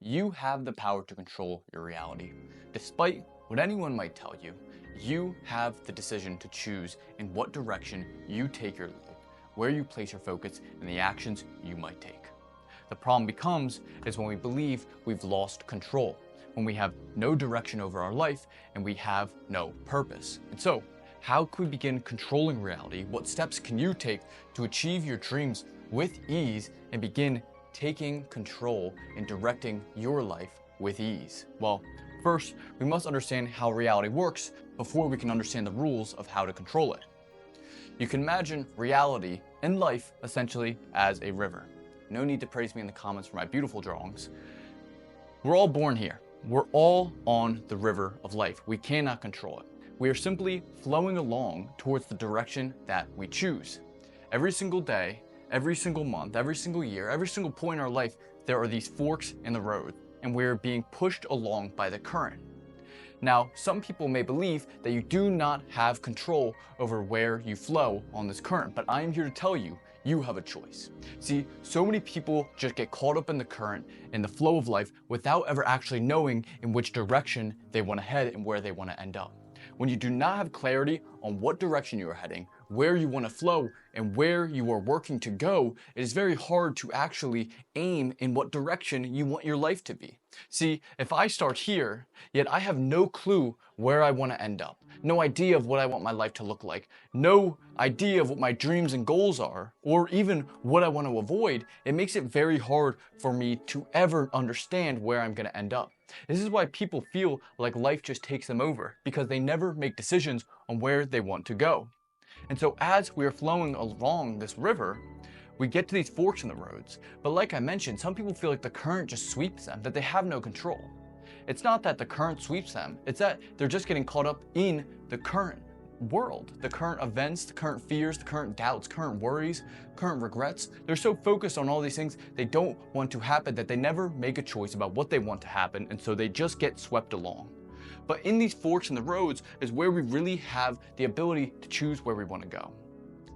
You have the power to control your reality. Despite what anyone might tell you, you have the decision to choose in what direction you take your life, where you place your focus, and the actions you might take. The problem is when we believe we've lost control, when we have no direction over our life and we have no purpose. And so, how can we begin controlling reality? What steps can you take to achieve your dreams with ease and begin taking control and directing your life with ease? Well, first, we must understand how reality works before we can understand the rules of how to control it. You can imagine reality and life essentially as a river. No need to praise me in the comments for my beautiful drawings. We're all born here. We're all on the river of life. We cannot control it. We are simply flowing along towards the direction that we choose. Every single day, every single month, every single year, every single point in our life, there are these forks in the road, and we're being pushed along by the current. Now, some people may believe that you do not have control over where you flow on this current, but I am here to tell you, you have a choice. See, so many people just get caught up in the current and the flow of life without ever actually knowing in which direction they want to head and where they want to end up. When you do not have clarity on what direction you are heading, where you want to flow, and where you are working to go, it is very hard to actually aim in what direction you want your life to be. See, if I start here, yet I have no clue where I want to end up, no idea of what I want my life to look like, no idea of what my dreams and goals are, or even what I want to avoid, it makes it very hard for me to ever understand where I'm going to end up. This is why people feel like life just takes them over, because they never make decisions on where they want to go. And so as we are flowing along this river, we get to these forks in the roads. But like I mentioned, some people feel like the current just sweeps them, that they have no control. It's not that the current sweeps them, it's that they're just getting caught up in the current world, the current events, the current fears, the current doubts, current worries, current regrets. They're so focused on all these things they don't want to happen that they never make a choice about what they want to happen, and so they just get swept along. But in these forks in the roads is where we really have the ability to choose where we want to go.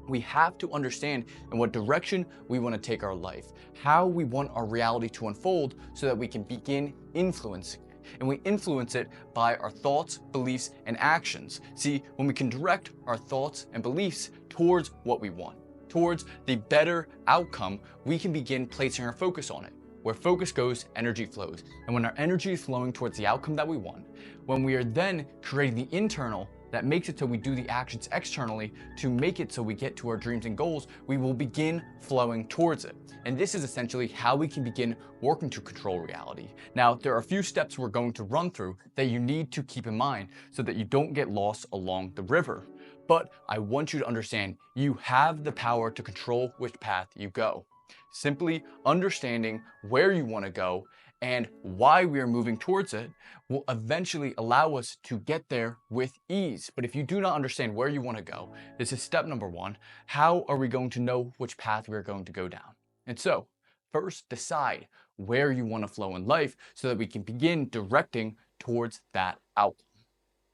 We have to understand in what direction we want to take our life, how we want our reality to unfold so that we can begin influencing it. And we influence it by our thoughts, beliefs, and actions. See, when we can direct our thoughts and beliefs towards what we want, towards the better outcome, we can begin placing our focus on it. Where focus goes, energy flows. And when our energy is flowing towards the outcome that we want, when we are then creating the internal that makes it so we do the actions externally to make it so we get to our dreams and goals, we will begin flowing towards it. And this is essentially how we can begin working to control reality. Now, there are a few steps we're going to run through that you need to keep in mind so that you don't get lost along the river. But I want you to understand you have the power to control which path you go. Simply understanding where you want to go and why we are moving towards it will eventually allow us to get there with ease. But if you do not understand where you want to go, this is step number one. How are we going to know which path we're going to go down? And so, first decide where you want to flow in life so that we can begin directing towards that outcome.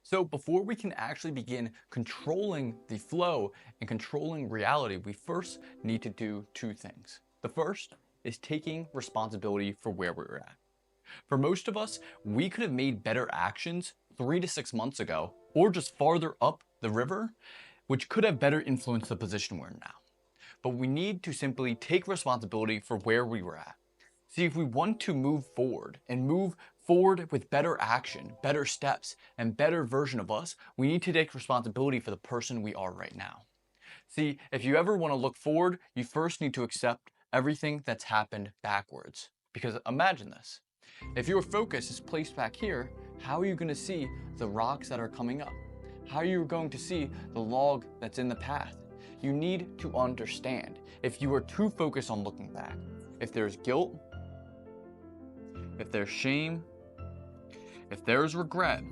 So before we can actually begin controlling the flow and controlling reality, we first need to do two things. The first is taking responsibility for where we're at. For most of us, we could have made better actions 3 to 6 months ago, or just farther up the river, which could have better influenced the position we're in now. But we need to simply take responsibility for where we were at. See, if we want to move forward with better action, better steps, and better version of us, we need to take responsibility for the person we are right now. See, if you ever want to look forward, you first need to accept everything that's happened backwards. Because imagine this. If your focus is placed back here, how are you going to see the rocks that are coming up? How are you going to see the log that's in the path? You need to understand. If you are too focused on looking back, if there's guilt, if there's shame, if there's regret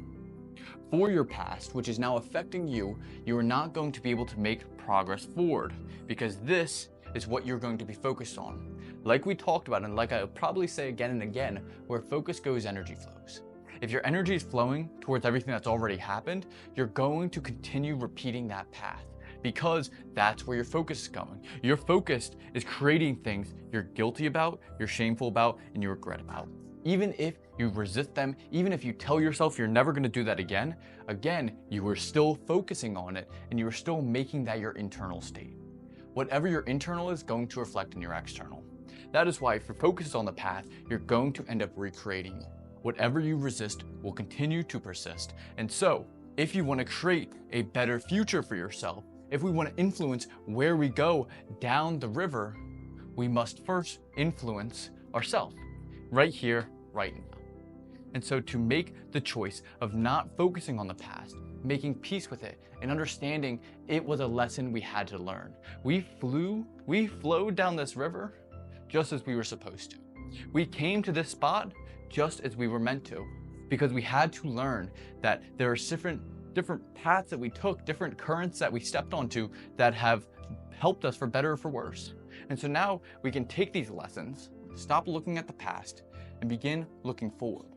for your past, which is now affecting you, you are not going to be able to make progress forward, because this is what you're going to be focused on. Like we talked about, and like I'll probably say again and again, where focus goes, energy flows. If your energy is flowing towards everything that's already happened, you're going to continue repeating that path because that's where your focus is going. Your focus is creating things you're guilty about, you're shameful about, and you regret about. Even if you resist them, even if you tell yourself you're never going to do that again, you are still focusing on it and you are still making that your internal state. Whatever your internal is going to reflect in your external. That is why if your focus is on the path, you're going to end up recreating it. Whatever you resist will continue to persist. And so, if you want to create a better future for yourself, if we want to influence where we go down the river, we must first influence ourselves, right here, right now. And so to make the choice of not focusing on the past, making peace with it, and understanding it was a lesson we had to learn. We flowed down this river just as we were supposed to. We came to this spot just as we were meant to, because we had to learn that there are different paths that we took, different currents that we stepped onto that have helped us for better or for worse. And so now we can take these lessons, stop looking at the past, and begin looking forward.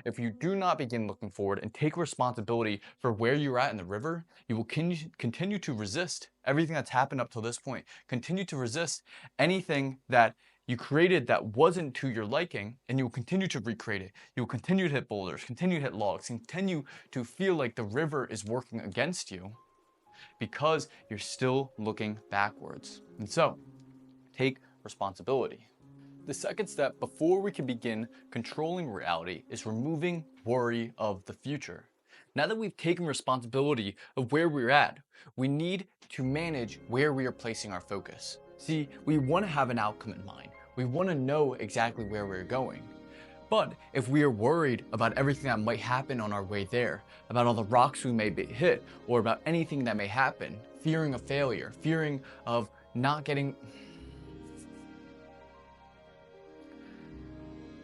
If you do not begin looking forward and take responsibility for where you're at in the river, you will continue to resist everything that's happened up till this point, continue to resist anything that you created that wasn't to your liking, and you will continue to recreate it. You will continue to hit boulders, continue to hit logs, continue to feel like the river is working against you because you're still looking backwards. And so, take responsibility. The second step before we can begin controlling reality is removing worry of the future. Now that we've taken responsibility of where we're at, we need to manage where we are placing our focus. See, we want to have an outcome in mind. We want to know exactly where we're going. But if we are worried about everything that might happen on our way there, about all the rocks we may hit, or about anything that may happen, fearing of failure, fearing of not getting...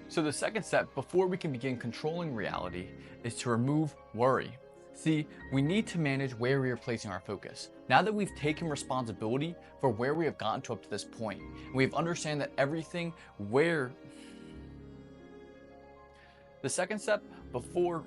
So the second step before we can begin controlling reality is to remove worry. See, we need to manage where we are placing our focus. Now that we've taken responsibility for where we have gotten to up to this point, and we've understand that everything where... The second step before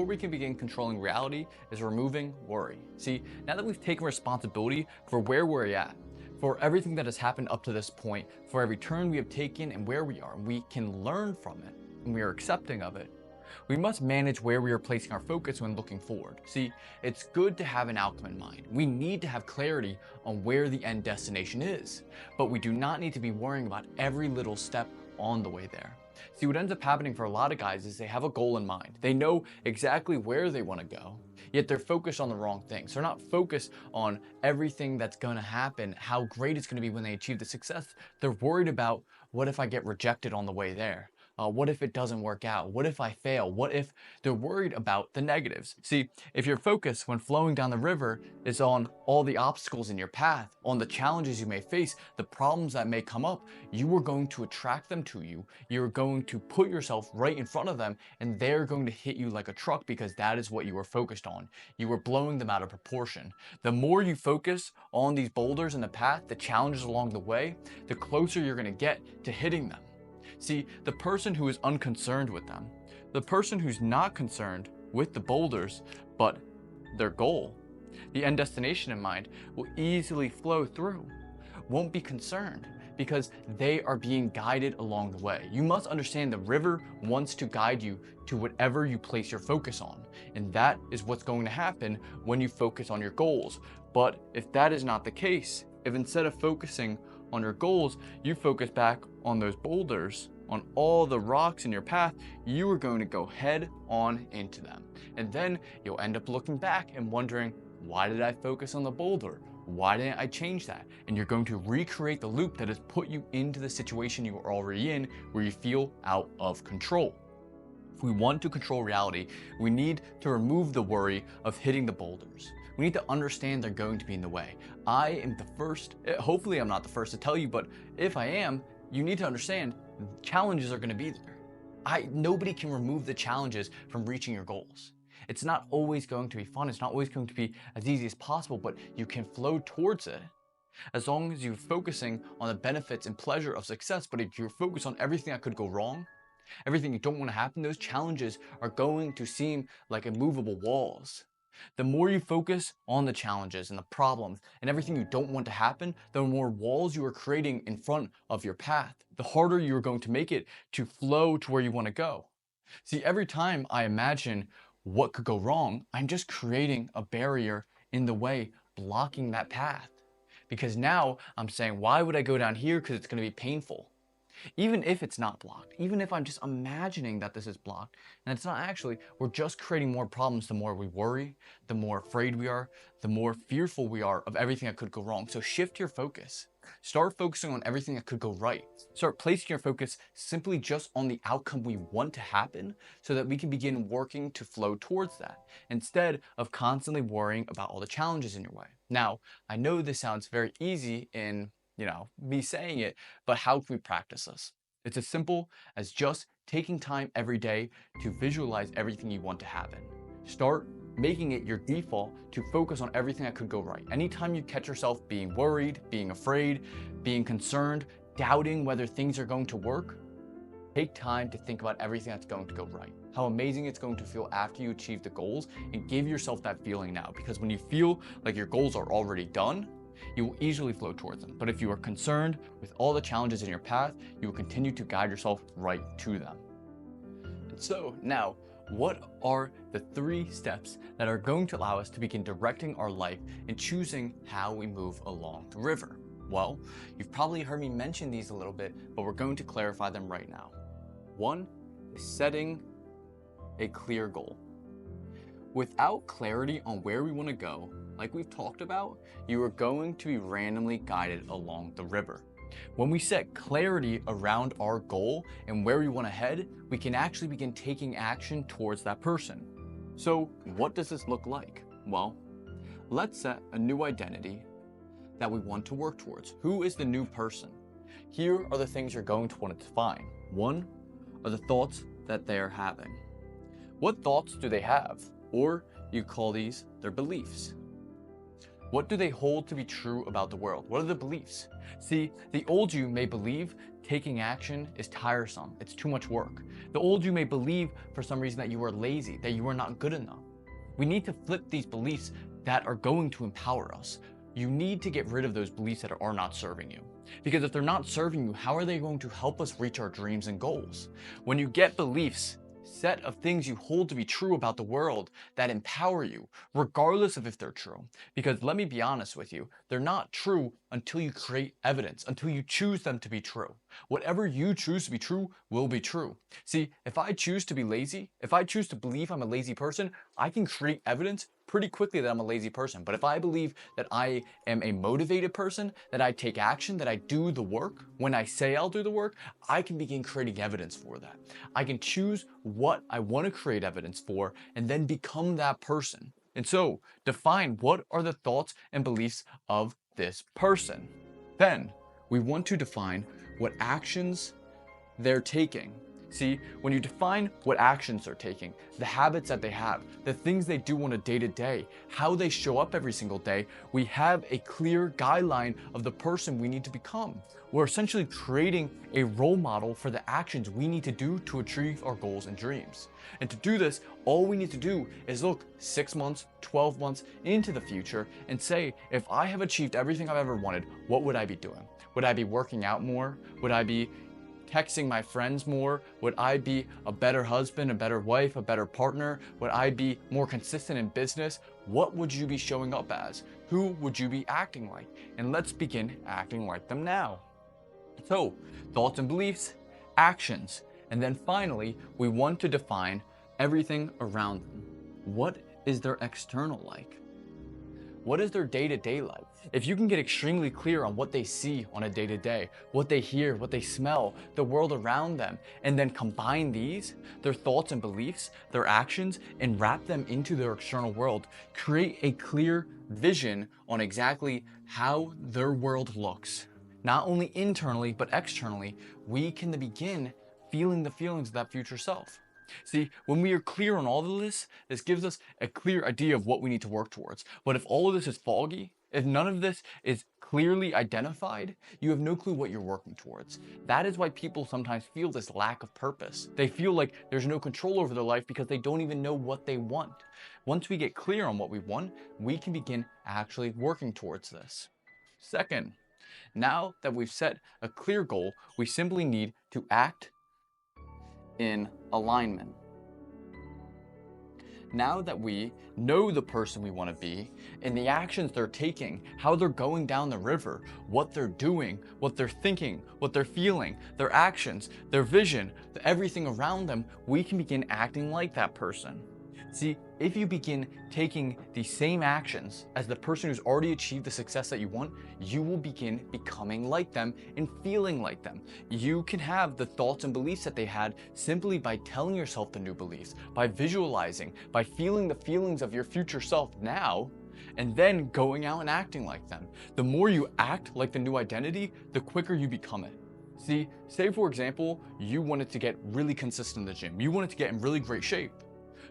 we can begin controlling reality is removing worry. See, now that we've taken responsibility for where we're at, for everything that has happened up to this point, for every turn we have taken and where we are, and we can learn from it, and we are accepting of it, we must manage where we are placing our focus when looking forward. See, it's good to have an outcome in mind. We need to have clarity on where the end destination is, but we do not need to be worrying about every little step on the way there. See, what ends up happening for a lot of guys is they have a goal in mind. They know exactly where they want to go, yet they're focused on the wrong things. They're not focused on everything that's going to happen, how great it's going to be when they achieve the success. They're worried about, what if I get rejected on the way there? What if it doesn't work out? What if I fail? What if... They're worried about the negatives. See, if your focus when flowing down the river is on all the obstacles in your path, on the challenges you may face, the problems that may come up, you are going to attract them to you. You're going to put yourself right in front of them, and they're going to hit you like a truck because that is what you were focused on. You were blowing them out of proportion. The more you focus on these boulders in the path, the challenges along the way, the closer you're going to get to hitting them. See, the person who is unconcerned with them, the person who's not concerned with the boulders, but their goal, the end destination in mind, will easily flow through, won't be concerned because they are being guided along the way. You must understand the river wants to guide you to whatever you place your focus on. And that is what's going to happen when you focus on your goals. But if that is not the case, if instead of focusing on your goals, you focus back on those boulders, on all the rocks in your path, you are going to go head on into them. And then you'll end up looking back and wondering, why did I focus on the boulder? Why didn't I change that? And you're going to recreate the loop that has put you into the situation you are already in, where you feel out of control. If we want to control reality, we need to remove the worry of hitting the boulders. We need to understand they're going to be in the way. I am the first, hopefully I'm not the first to tell you, but if I am, you need to understand challenges are going to be there. Nobody can remove the challenges from reaching your goals. It's not always going to be fun. It's not always going to be as easy as possible, but you can flow towards it as long as you're focusing on the benefits and pleasure of success. But if you're focused on everything that could go wrong, everything you don't want to happen, those challenges are going to seem like immovable walls. The more you focus on the challenges and the problems and everything you don't want to happen, the more walls you are creating in front of your path, the harder you're going to make it to flow to where you want to go. See, every time I imagine what could go wrong, I'm just creating a barrier in the way, blocking that path. Because now I'm saying, why would I go down here? Because it's going to be painful. Even if it's not blocked, even if I'm just imagining that this is blocked and it's not actually, we're just creating more problems. The more we worry, the more afraid we are, the more fearful we are of everything that could go wrong. So shift your focus. Start focusing on everything that could go right. Start placing your focus simply just on the outcome we want to happen so that we can begin working to flow towards that instead of constantly worrying about all the challenges in your way. Now, I know this sounds very easy in me saying it, but how can we practice this? It's as simple as just taking time every day to visualize everything you want to happen. Start making it your default to focus on everything that could go right. Anytime you catch yourself being worried, being afraid, being concerned, doubting whether things are going to work, take time to think about everything that's going to go right. How amazing it's going to feel after you achieve the goals, and give yourself that feeling now, because when you feel like your goals are already done, you will easily flow towards them. But if you are concerned with all the challenges in your path, you will continue to guide yourself right to them. And so now, what are the 3 steps that are going to allow us to begin directing our life and choosing how we move along the river? Well, you've probably heard me mention these a little bit, but we're going to clarify them right now. 1 is setting a clear goal. Without clarity on where we want to go, like we've talked about, you are going to be randomly guided along the river. When we set clarity around our goal and where we want to head, we can actually begin taking action towards that person. So what does this look like? Well, let's set a new identity that we want to work towards. Who is the new person? Here are the things you're going to want to define. 1 are the thoughts that they are having. What thoughts do they have? Or you call these their beliefs. What do they hold to be true about the world? What are the beliefs? See, the old you may believe taking action is tiresome, it's too much work. The old you may believe for some reason that you are lazy, that you are not good enough. We need to flip these beliefs that are going to empower us. You need to get rid of those beliefs that are not serving you. Because if they're not serving you, how are they going to help us reach our dreams and goals? When you get beliefs, set of things you hold to be true about the world that empower you, regardless of if they're true. Because let me be honest with you, they're not true until you create evidence, until you choose them to be true. Whatever you choose to be true will be true. See, if I choose to be lazy, if I choose to believe I'm a lazy person, I can create evidence pretty quickly that I'm a lazy person. But if I believe that I am a motivated person, that I take action, that I do the work, when I say I'll do the work, I can begin creating evidence for that. I can choose what I want to create evidence for and then become that person. And so define what are the thoughts and beliefs of this person. Then we want to define what actions they're taking. See, when you define what actions they're taking, the habits that they have, the things they do on a day-to-day, how they show up every single day, we have a clear guideline of the person we need to become. We're essentially creating a role model for the actions we need to do to achieve our goals and dreams. And to do this, all we need to do is look 6 months, 12 months into the future and say, if I have achieved everything I've ever wanted, what would I be doing? Would I be working out more? Would I be texting my friends more? Would I be a better husband, a better wife, a better partner? Would I be more consistent in business? What would you be showing up as? Who would you be acting like? And let's begin acting like them now. So, thoughts and beliefs, actions, and then finally, we want to define everything around them. What is their external like? What is their day-to-day like? If you can get extremely clear on what they see on a day-to-day, what they hear, what they smell, the world around them, and then combine these, their thoughts and beliefs, their actions, and wrap them into their external world, create a clear vision on exactly how their world looks. Not only internally, but externally, we can begin feeling the feelings of that future self. See, when we are clear on all of this gives us a clear idea of what we need to work towards. But if all of this is foggy, If none of this is clearly identified, you have no clue what you're working towards. That is why people sometimes feel this lack of purpose. They feel like there's no control over their life because they don't even know what they want. Once we get clear on what we want, we can begin actually working towards this. Second, now that we've set a clear goal, we simply need to act in alignment. Now that we know the person we want to be and the actions they're taking, how they're going down the river, what they're doing, what they're thinking, what they're feeling, their actions, their vision, everything around them, we can begin acting like that person. See, if you begin taking the same actions as the person who's already achieved the success that you want, you will begin becoming like them and feeling like them. You can have the thoughts and beliefs that they had simply by telling yourself the new beliefs, by visualizing, by feeling the feelings of your future self now, and then going out and acting like them. The more you act like the new identity, the quicker you become it. See, say for example, you wanted to get really consistent in the gym. You wanted to get in really great shape.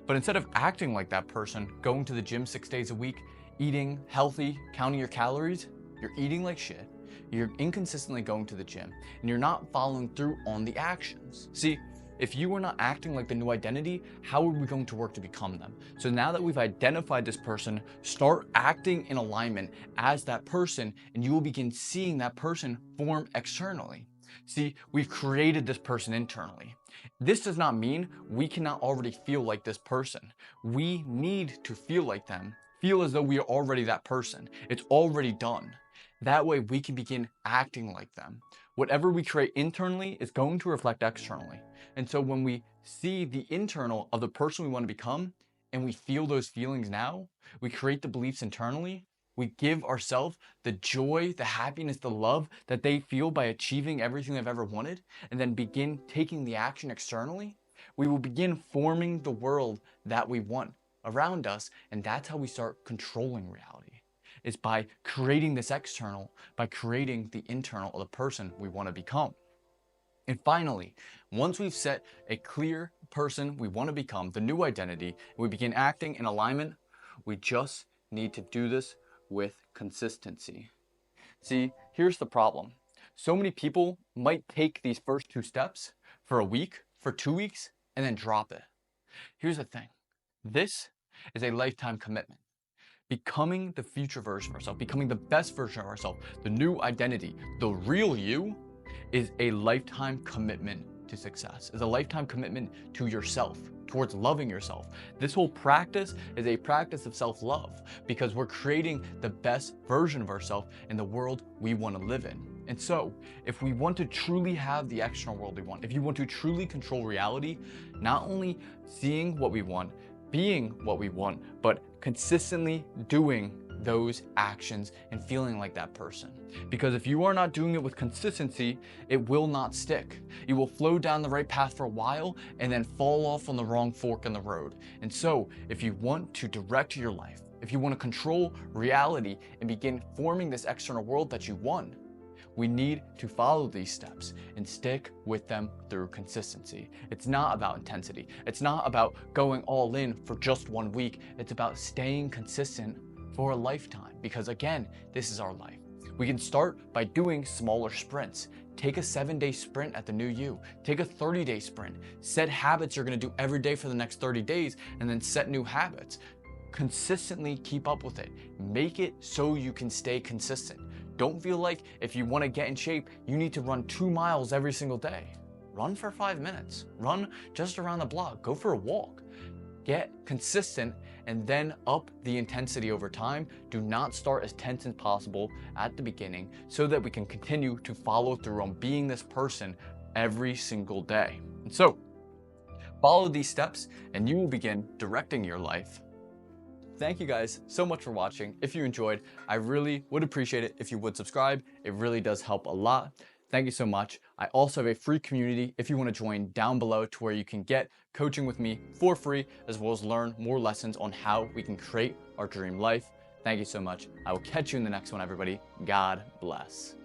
But instead of acting like that person, going to the gym 6 days a week, eating healthy, counting your calories, you're eating like shit, you're inconsistently going to the gym, and you're not following through on the actions. See, if you are not acting like the new identity, how are we going to work to become them? So now that we've identified this person, start acting in alignment as that person, and you will begin seeing that person form externally. See, we've created this person internally. This does not mean we cannot already feel like this person. We need to feel like them, feel as though we are already that person. It's already done. That way we can begin acting like them. Whatever we create internally is going to reflect externally. And so when we see the internal of the person we want to become, and we feel those feelings now, we create the beliefs internally, we give ourselves the joy, the happiness, the love that they feel by achieving everything they've ever wanted, and then begin taking the action externally, we will begin forming the world that we want around us, and that's how we start controlling reality. It's by creating this external, by creating the internal of the person we want to become. And finally, once we've set a clear person we want to become, the new identity, and we begin acting in alignment, we just need to do this with consistency. See, here's the problem. So many people might take these first 2 steps for a week, for 2 weeks, and then drop it. Here's the thing. This is a lifetime commitment. Becoming the future version of ourselves, becoming the best version of ourselves, the new identity, the real you, is a lifetime commitment to success, is a lifetime commitment to yourself, towards loving yourself. This whole practice is a practice of self-love because we're creating the best version of ourselves in the world we want to live in. And so, if we want to truly have the external world we want, if you want to truly control reality, not only seeing what we want, being what we want, but consistently doing those actions and feeling like that person. Because if you are not doing it with consistency, it will not stick. You will flow down the right path for a while and then fall off on the wrong fork in the road. And so, if you want to direct your life, if you want to control reality and begin forming this external world that you want, we need to follow these steps and stick with them through consistency. It's not about intensity. It's not about going all in for just 1 week. It's about staying consistent for a lifetime, because again, this is our life. We can start by doing smaller sprints. Take a 7-day sprint at the new you. Take a 30-day sprint. Set habits you're gonna do every day for the next 30 days, and then set new habits. Consistently keep up with it. Make it so you can stay consistent. Don't feel like if you wanna get in shape, you need to run 2 miles every single day. Run for 5 minutes. Run just around the block. Go for a walk. Get consistent and then up the intensity over time. Do not start as tense as possible at the beginning so that we can continue to follow through on being this person every single day. And so, follow these steps and you will begin directing your life. Thank you guys so much for watching. If you enjoyed, I really would appreciate it if you would subscribe. It really does help a lot. Thank you so much. I also have a free community if you want to join down below, to where you can get coaching with me for free, as well as learn more lessons on how we can create our dream life. Thank you so much. I will catch you in the next one, everybody. God bless.